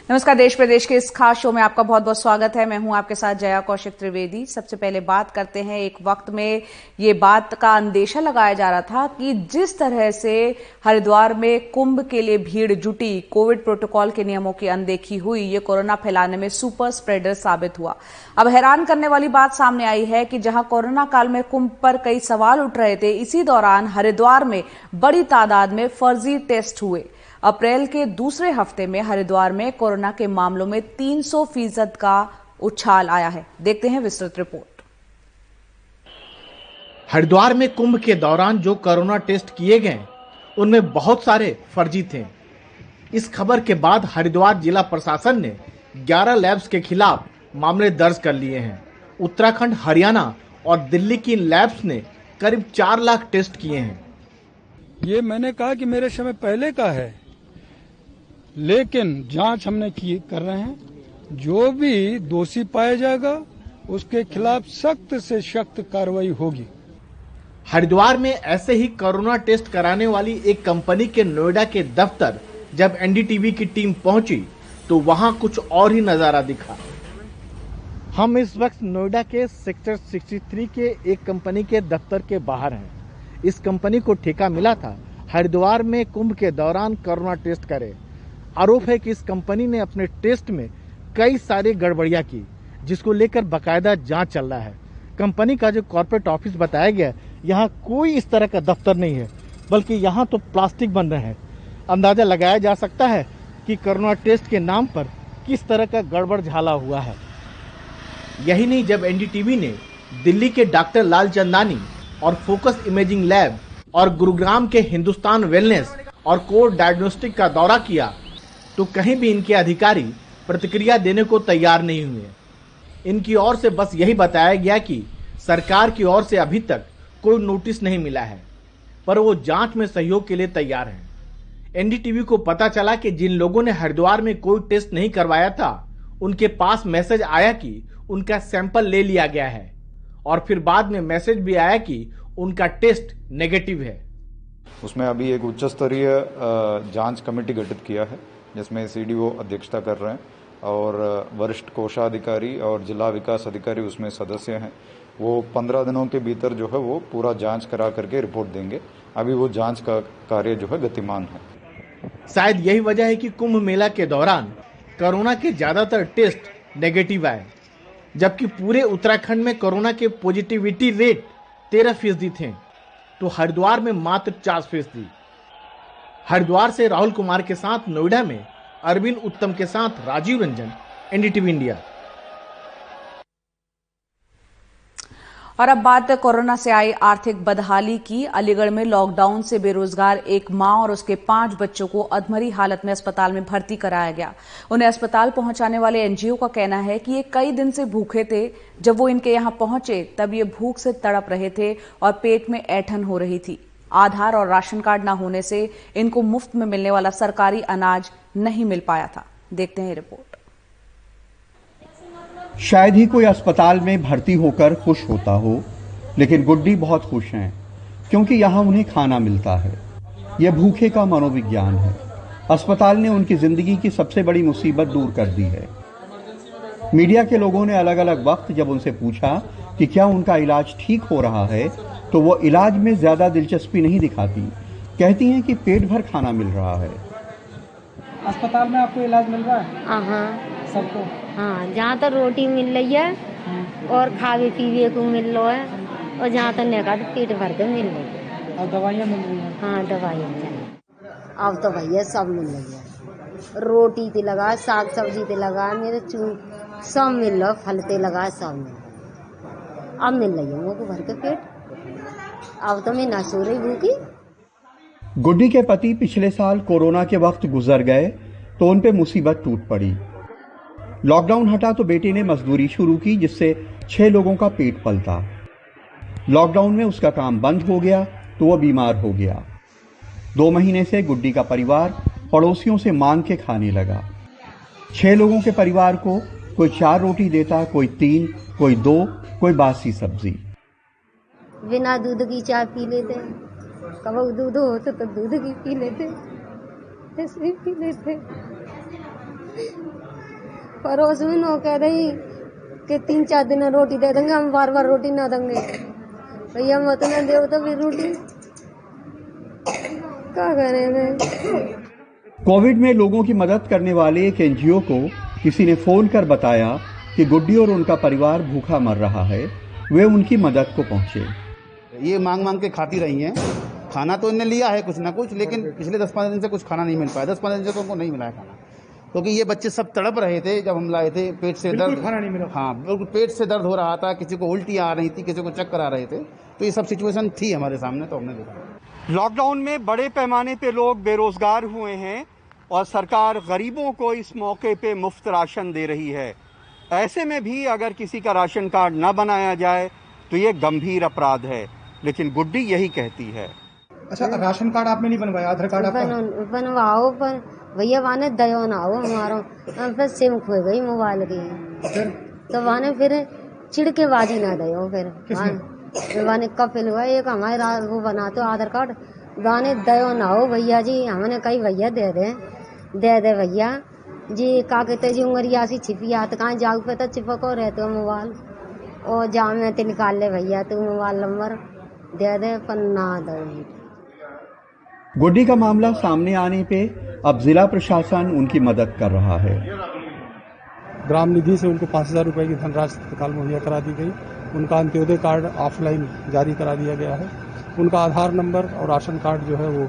नमस्कार। देश प्रदेश के इस खास शो में आपका बहुत बहुत स्वागत है। मैं हूं आपके साथ जया कौशिक त्रिवेदी। सबसे पहले बात करते हैं, एक वक्त में ये बात का अंदेशा लगाया जा रहा था कि जिस तरह से हरिद्वार में कुंभ के लिए भीड़ जुटी, कोविड प्रोटोकॉल के नियमों की अनदेखी हुई, ये कोरोना फैलाने में सुपर स्प्रेडर साबित हुआ। अब हैरान करने वाली बात सामने आई है कि जहां कोरोना काल में कुंभ पर कई सवाल उठ रहे थे, इसी दौरान हरिद्वार में बड़ी तादाद में फर्जी टेस्ट हुए। अप्रैल के दूसरे हफ्ते में हरिद्वार में कोरोना के मामलों में 300% का उछाल आया है। देखते हैं विस्तृत रिपोर्ट। हरिद्वार में कुंभ के दौरान जो कोरोना टेस्ट किए गए उनमें बहुत सारे फर्जी थे। इस खबर के बाद हरिद्वार जिला प्रशासन ने 11 लैब्स के खिलाफ मामले दर्ज कर लिए हैं। उत्तराखंड, हरियाणा और दिल्ली की लैब्स ने करीब 4 लाख टेस्ट किए हैं। ये मैंने कहा कि मेरे समय पहले का है, लेकिन जांच हमने कर रहे हैं। जो भी दोषी पाया जाएगा उसके खिलाफ सख्त से सख्त कार्रवाई होगी। हरिद्वार में ऐसे ही कोरोना टेस्ट कराने वाली एक कंपनी के नोएडा के दफ्तर जब एनडीटीवी की टीम पहुंची तो वहां कुछ और ही नजारा दिखा। हम इस वक्त नोएडा के सेक्टर 63 के एक कंपनी के दफ्तर के बाहर हैं। इस कंपनी को ठेका मिला था हरिद्वार में कुंभ के दौरान कोरोना टेस्ट करे। आरोप है कि इस कंपनी ने अपने टेस्ट में कई सारी गड़बड़ियां की, जिसको लेकर बकायदा जांच चल रहा है। कंपनी का जो कॉर्पोरेट ऑफिस बताया गया, यहाँ कोई इस तरह का दफ्तर नहीं है, बल्कि यहाँ तो प्लास्टिक बन रहे हैं। अंदाजा लगाया जा सकता है कि कोरोना टेस्ट के नाम पर किस तरह का गड़बड़ झाला हुआ है। यही नहीं, जब एनडीटीवी ने दिल्ली के डॉक्टर लाल चंदानी और फोकस इमेजिंग लैब और गुरुग्राम के हिंदुस्तान वेलनेस और कोर डायग्नोस्टिक का दौरा किया तो कहीं भी इनके अधिकारी प्रतिक्रिया देने को तैयार नहीं हुए। इनकी ओर से बस यही बताया गया कि सरकार की ओर से अभी तक कोई नोटिस नहीं मिला है, पर वो जांच में सहयोग के लिए तैयार हैं। एनडीटीवी को पता चला कि जिन लोगों ने हरिद्वार में कोई टेस्ट नहीं करवाया था, उनके पास मैसेज आया कि उनका सैंपल ले लिया गया है, और फिर बाद में मैसेज भी आया कि उनका टेस्ट नेगेटिव है। उसमें अभी एक उच्च स्तरीय जांच कमेटी गठित किया है, जिसमें सीडीओ अध्यक्षता कर रहे हैं और वरिष्ठ कोषाधिकारी और जिला विकास अधिकारी उसमें सदस्य हैं। वो 15 दिनों के भीतर जो है वो पूरा जांच करा करके रिपोर्ट देंगे। अभी वो जांच का कार्य जो है गतिमान है। शायद यही वजह है कि कुंभ मेला के दौरान कोरोना के ज्यादातर टेस्ट नेगेटिव आए, जबकि पूरे उत्तराखंड में कोरोना के पॉजिटिविटी रेट 13% थे, तो हरिद्वार में मात्र 4%। हरिद्वार से राहुल कुमार के साथ नोएडा में अरविंद उत्तम के साथ राजीव रंजन, एनडीटीवी इंडिया। और अब बात कोरोना से आई आर्थिक बदहाली की। अलीगढ़ में लॉकडाउन से बेरोजगार एक मां और उसके 5 बच्चों को अधमरी हालत में अस्पताल में भर्ती कराया गया। उन्हें अस्पताल पहुंचाने वाले एनजीओ का कहना है कि ये कई दिन से भूखे थे। जब वो इनके यहां पहुंचे तब ये भूख से तड़प रहे थे और पेट में ऐंठन हो रही थी। आधार और राशन कार्ड न होने से इनको मुफ्त में मिलने वाला सरकारी अनाज नहीं मिल पाया था। देखते हैं रिपोर्ट। शायद ही कोई अस्पताल में भर्ती होकर खुश होता हो, लेकिन गुड्डी बहुत खुश हैं क्योंकि यहां उन्हें खाना मिलता है। यह भूखे का मनोविज्ञान है। अस्पताल ने उनकी जिंदगी की सबसे बड़ी मुसीबत दूर कर दी है। मीडिया के लोगों ने अलग अलग वक्त जब उनसे पूछा कि क्या उनका इलाज ठीक हो रहा है, तो वो इलाज में ज्यादा दिलचस्पी नहीं दिखाती। कहती हैं कि पेट भर खाना मिल रहा है। अस्पताल में आपको इलाज मिल रहा है? हाँ सबको? हाँ, जहाँ तक रोटी मिल रही है और खावे पीवे को मिल रहा है, और जहाँ तक नहीं तो पेट भर के मिल रही है। और दवाइयाँ मिल रही हैं? हाँ, दवाइयाँ मिल रही है। अब तो भैया सब मिल रही है। रोटी ते लगा, साग सब्जी ते लगा, मेरे सब मिल रहा, फल ते लगा, सब मिल रहा। अब मिल रही है मुँह को भर के पेट। अब तो मैं ना सो रही भूखी। गुड्डी के पति पिछले साल कोरोना के वक्त गुजर गए तो उन पे मुसीबत टूट पड़ी। लॉकडाउन हटा तो बेटे ने मजदूरी शुरू की, जिससे 6 लोगों का पेट पलता। लॉकडाउन में उसका काम बंद हो गया तो वह बीमार हो गया। 2 महीने से गुड्डी का परिवार पड़ोसियों से मांग के खाने लगा। 6 लोगों के परिवार को कोई 4 रोटी देता, कोई 3, कोई 2, कोई बासी सब्जी। बिना दूध की चाय पी लेते, कभी दूध हो तो दूध की पी लेते, ऐसे ही पी लेते। पड़ोस में नो कह रही कि 3-4 दिन रोटी दे देंगे, हम बार बार रोटी ना देंगे। भैया मत ना दे तो फिर रोटी क्या करेंगे। कोविड में लोगों की मदद करने वाले एक एनजीओ को किसी ने फोन कर बताया कि गुड्डी और उनका परिवार भूखा मर रहा है। वे उनकी मदद को पहुंचे। ये मांग मांग के खाती रही हैं। खाना तो इन्हें लिया है कुछ ना कुछ, लेकिन पिछले 10-15 दिन से कुछ खाना नहीं मिल पाया। 10-15 दिन से तो उनको नहीं मिला है खाना, क्योंकि ये बच्चे सब तड़प रहे थे जब हम लाए थे। पेट से दर्द, खाना नहीं मिला। हाँ बिल्कुल, पेट से दर्द हो रहा था, किसी को उल्टी आ रही थी, किसी को चक्कर आ रहे थे। तो ये सब सिचुएशन थी हमारे सामने, तो हमने देखा। लॉकडाउन में बड़े पैमाने पे लोग बेरोजगार हुए हैं और सरकार गरीबों को इस मौके पे मुफ्त राशन दे रही है। ऐसे में भी अगर किसी का राशन कार्ड न बनाया जाए तो ये गंभीर अपराध है, लेकिन गुड्डी यही कहती है। अच्छा, राशन कार्ड आपने नहीं बनवाया, आधार कार्ड आपका? बनवाओ, पर भैया वाने दयो ना हो हमारा। हम फिर सिम खो गई मोबाइल की, तो वाने फिर चिड़केबाजी ना दयो। फिर वाने कपिल हुआ एक हमारे वो बना तो आधार कार्ड वाने दयो ना हो भैया जी। हमने कही भैया दे दे भैया जी। का कहते जी उंगरिया सी छिपी आत कहाँ जाग पे तो चिपको रहते हो मोबाइल, और जाम में तो निकाल ले भैया तू मोबाइल नंबर दे पन्ना दो। गुड्डी का मामला सामने आने पे अब जिला प्रशासन उनकी मदद कर रहा है। ग्राम निधि से उनको 5,000 रुपए की धनराशि तत्काल मुहैया करा दी गई। उनका अंत्योदय कार्ड ऑफलाइन जारी करा दिया गया है। उनका आधार नंबर और राशन कार्ड जो है वो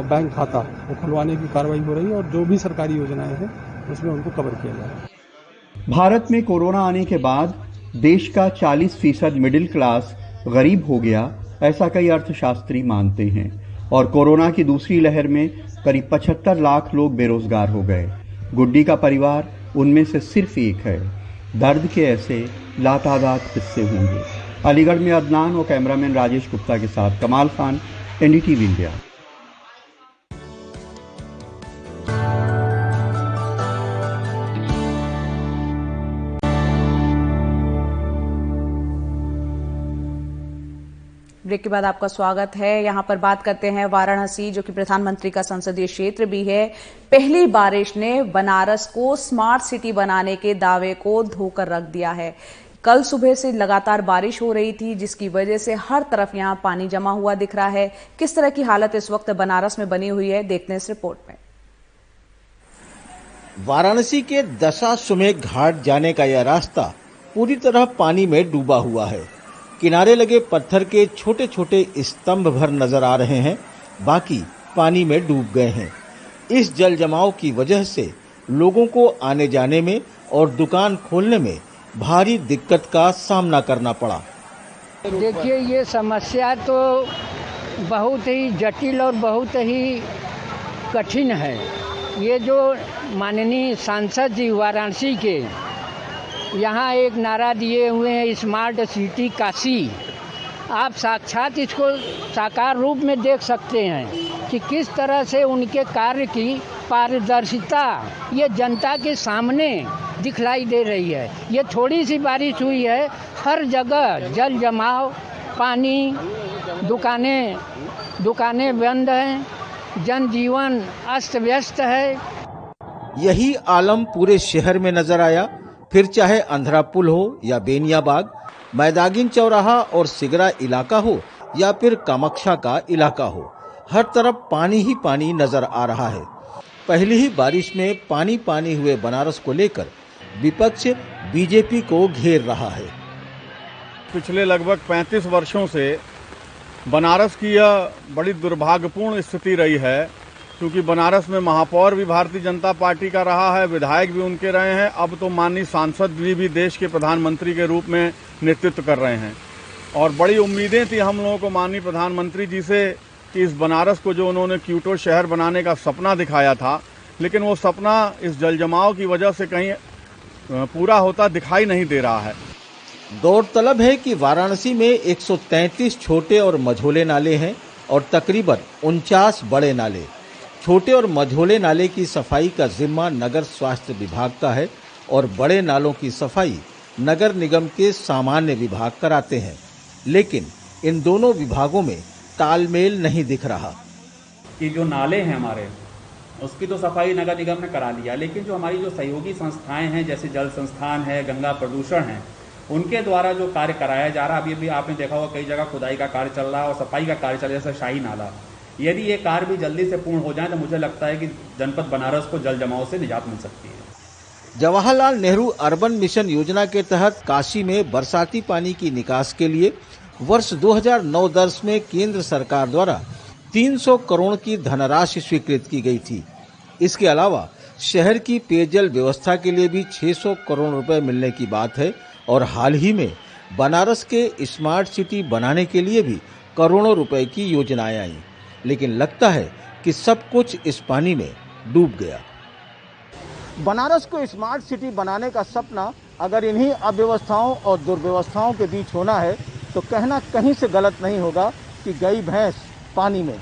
बैंक खाता वो खुलवाने की कार्रवाई हो रही है, और जो भी सरकारी योजनाएं हैं उसमें उनको कवर किया जा रहा है। भारत में कोरोना आने के बाद देश का 40% मिडिल क्लास गरीब हो गया, ऐसा कई अर्थशास्त्री मानते हैं। और कोरोना की दूसरी लहर में करीब 75 लाख लोग बेरोजगार हो गए। गुड्डी का परिवार उनमें से सिर्फ एक है। दर्द के ऐसे लातादाद किस्से होंगे। अलीगढ़ में अदनान और कैमरामैन राजेश गुप्ता के साथ कमाल खान, एनडीटीवी इंडिया। ब्रेक के बाद आपका स्वागत है। यहां पर बात करते हैं वाराणसी, जो कि प्रधानमंत्री का संसदीय क्षेत्र भी है। पहली बारिश ने बनारस को स्मार्ट सिटी बनाने के दावे को धोकर रख दिया है। कल सुबह से लगातार बारिश हो रही थी, जिसकी वजह से हर तरफ यहां पानी जमा हुआ दिख रहा है। किस तरह की हालत इस वक्त बनारस में बनी हुई है, देखते हैं इस रिपोर्ट में। वाराणसी के दशाश्वमेध घाट जाने का यह रास्ता पूरी तरह पानी में डूबा हुआ है। किनारे लगे पत्थर के छोटे छोटे स्तंभ भर नजर आ रहे हैं, बाकी पानी में डूब गए हैं। इस जल जमाव की वजह से लोगों को आने जाने में और दुकान खोलने में भारी दिक्कत का सामना करना पड़ा। देखिए, ये समस्या तो बहुत ही जटिल और बहुत ही कठिन है। ये जो माननीय सांसद जी वाराणसी के यहाँ एक नारा दिए हुए हैं, स्मार्ट सिटी काशी। आप साक्षात इसको साकार रूप में देख सकते हैं कि किस तरह से उनके कार्य की पारदर्शिता ये जनता के सामने दिखलाई दे रही है। ये थोड़ी सी बारिश हुई है, हर जगह जल जमाव, पानी, दुकानें बंद हैं, जनजीवन अस्त व्यस्त है। यही आलम पूरे शहर में नजर आया। फिर चाहे अंधरा पुल हो या बेनियाबाग, मैदागिन चौराहा और सिगरा इलाका हो या फिर कामाख्या का इलाका हो, हर तरफ पानी ही पानी नजर आ रहा है। पहली ही बारिश में पानी पानी हुए बनारस को लेकर विपक्ष बीजेपी को घेर रहा है। पिछले लगभग 35 वर्षों से बनारस की यह बड़ी दुर्भाग्यपूर्ण स्थिति रही है, क्योंकि बनारस में महापौर भी भारतीय जनता पार्टी का रहा है, विधायक भी उनके रहे हैं, अब तो माननीय सांसद जी भी देश के प्रधानमंत्री के रूप में नेतृत्व कर रहे हैं। और बड़ी उम्मीदें थी हम लोगों को माननीय प्रधानमंत्री जी से कि इस बनारस को जो उन्होंने क्यूटो शहर बनाने का सपना दिखाया था, लेकिन वो सपना इस जलजमाव की वजह से कहीं पूरा होता दिखाई नहीं दे रहा है। गौरतलब है कि वाराणसी में 133 छोटे और मझोले नाले हैं और तकरीबन 49 बड़े नाले। छोटे और मझोले नाले की सफाई का जिम्मा नगर स्वास्थ्य विभाग का है और बड़े नालों की सफाई नगर निगम के सामान्य विभाग कराते हैं, लेकिन इन दोनों विभागों में तालमेल नहीं दिख रहा। ये जो नाले हैं हमारे, उसकी तो सफाई नगर निगम ने करा लिया, लेकिन जो हमारी जो सहयोगी संस्थाएं हैं जैसे जल संस्थान है, गंगा प्रदूषण है, उनके द्वारा जो कार्य कराया जा रहा है, अभी भी आपने देखा होगा कई जगह खुदाई का कार्य चल रहा है और सफाई का कार्य चल रहा है, जैसे शाही नाला। यदि ये कार्य भी जल्दी से पूर्ण हो जाए तो मुझे लगता है कि जनपद बनारस को जल जमाव से निजात मिल सकती है। जवाहरलाल नेहरू अर्बन मिशन योजना के तहत काशी में बरसाती पानी की निकास के लिए वर्ष 2009-10 में केंद्र सरकार द्वारा 300 करोड़ की धनराशि स्वीकृत की गई थी। इसके अलावा शहर की पेयजल व्यवस्था के लिए भी 600 करोड़ रुपए मिलने की बात है और हाल ही में बनारस के स्मार्ट सिटी बनाने के लिए भी करोड़ों रुपए की योजनाएं आई, लेकिन लगता है कि सब कुछ इस पानी में डूब गया। बनारस को स्मार्ट सिटी बनाने का सपना अगर इन्हीं अव्यवस्थाओं और दुर्व्यवस्थाओं के बीच होना है तो कहना कहीं से गलत नहीं होगा कि गई भैंस पानी में।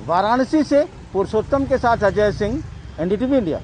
वाराणसी से पुरुषोत्तम के साथ अजय सिंह, NDTV इंडिया।